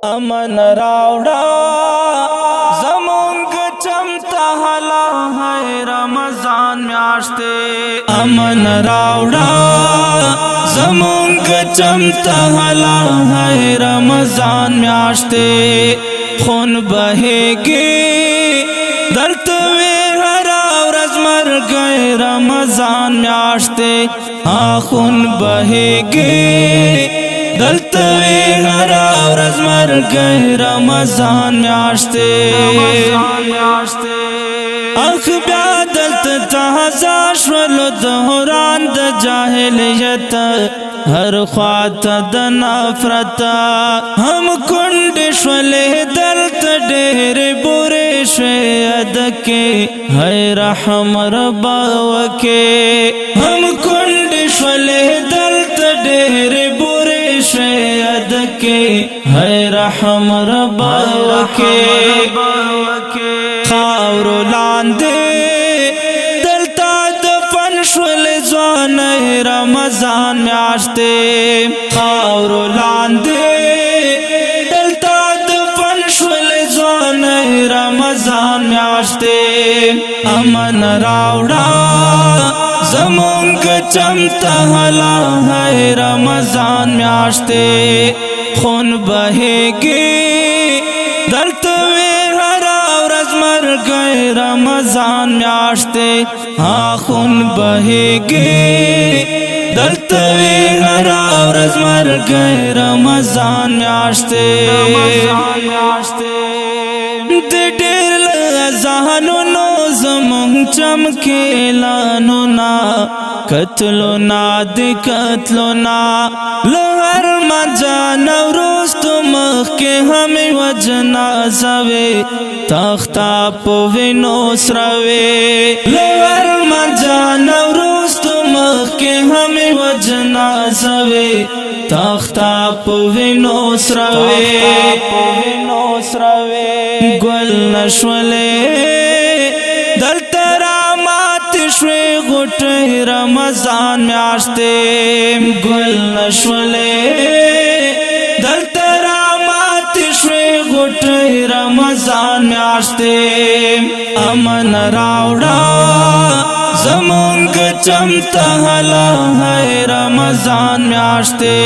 امن راوڑا زمونگ چمتا حلا ہے رمضان میاشتے امن راوڑا زمونگ چمتا حلا ہے رمضان میاشتے خون بہے گی دلتوی ہرا ورځ مرګ رمضان میاشتے خون بہے گی دلتوی ہرا ورځ مرګ رمضان میاشتے اخ بیا دلته تازه شولو دوران د جاهلیت هر خواته د نفرت هم کونډې شولې دلته ډېرې بورې شوې ادکې هی رحم ربا وکې هم کونډې شولې دلته ډېرې بورې شوې ادکې هی رحم ربا وکې خاورو لاندې دلتا دفن شول ځوانۍ رمضان میاشتې خاورو لاندې دلتا دفن شول ځوانۍ رمضان میاشتې امن راوړه زمونږ چمته حلا ہے رمضان میاشتې خون بهېږي دلته مرګ رمضان میاشتے خون بہیگی دلتوی ہرا ورځ مرګ رمضان میاشتے د ډېر ځانونو زمونږ چمکیلانونا قتلونا د قتلونا لهر مجان وروستو مخکې همې وجنازه وې تختا په وینو سروي لور مجان وروستو مخکې همې وجنازه وې تختا په وینو سروي ګل نشولې دلته راماتې شوې غوټۍ رمضان میاشتې ګل نشولې دلته راماتې شوې غوټۍ رمضان میاشتې امن راوړه زمونږ چمته حلا ہے رمضان میاشتې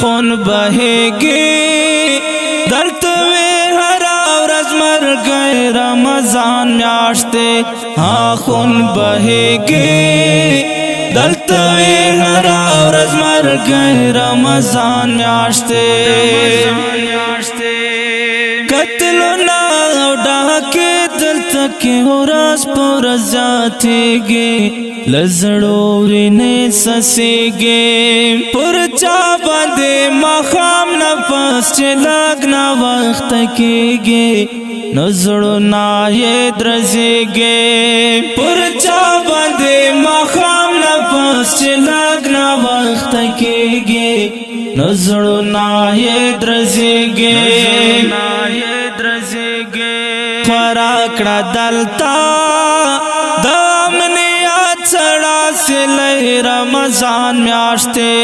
خون بهېږي دلتوی ہرا ورځ مرګ رمضان میاشتې خون بهېږي دلتوی ہرا ورځ مرګ رمضان میاشتې قتلونا او ډاکې دلته کې ورځ په ورځ زیاتېږي لزړو وینې څڅېږي پر چا باندې ماښام نفس چې لږ ناوخته کېږي نو زړونه یې درزېږي پر چا باندې ماښام نفس چې لږ ناوخته کېږي نو زړونه یې درزېږي خورا کړه دلتا د امنیت سړه سلۍ رمضان میاشتې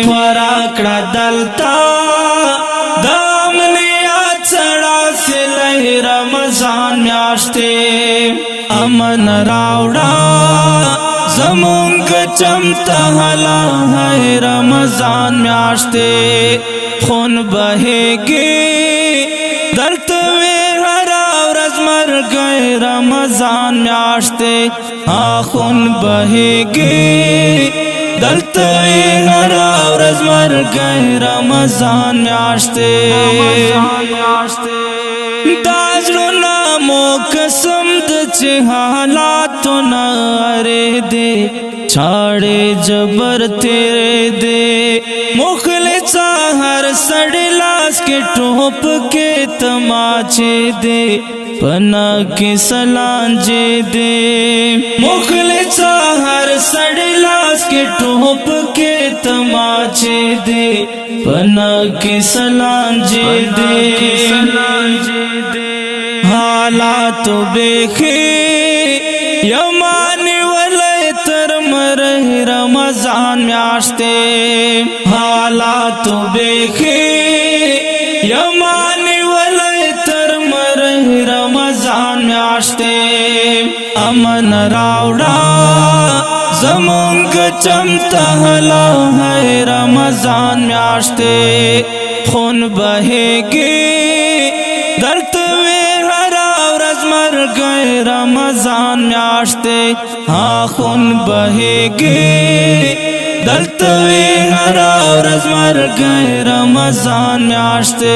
خورا کړه دلتا د امنیت سړه سلۍ رمضان میاشتې امن راوړه زمونږ چمته حلا ہے رمضان میاشتې خون بهېږي دلتوی ہرا ورځ مرګ رمضان میاشتې خون بهېږي دلتوی ہرا ورځ مرګ رمضان میاشتې دا زړونه مو قسم د چې حالاتو نه اړې دي چاړې جبر تیرې دي مخلصا هر سړی لاس کې ټوپ کې تماچې دي پنا کې سلانجې دي مخلصا هر سړی لاس کې ټوپ کې تماچې دي پنا کې سلانجې دي حالات بیخي یمانی ولی تر مرح رمضان میاشتے حالات بیخی یم زمانی ولی تر مرہی رمضان میاشتے امن راوڑا زمونگ چمتا حلا ہے رمضان میاشتے خون بہے گی درد گئے رمضان میاشتے ہاں خون بہے گی دلتوی ہرا ورځ مر گئے رمضان میاشتے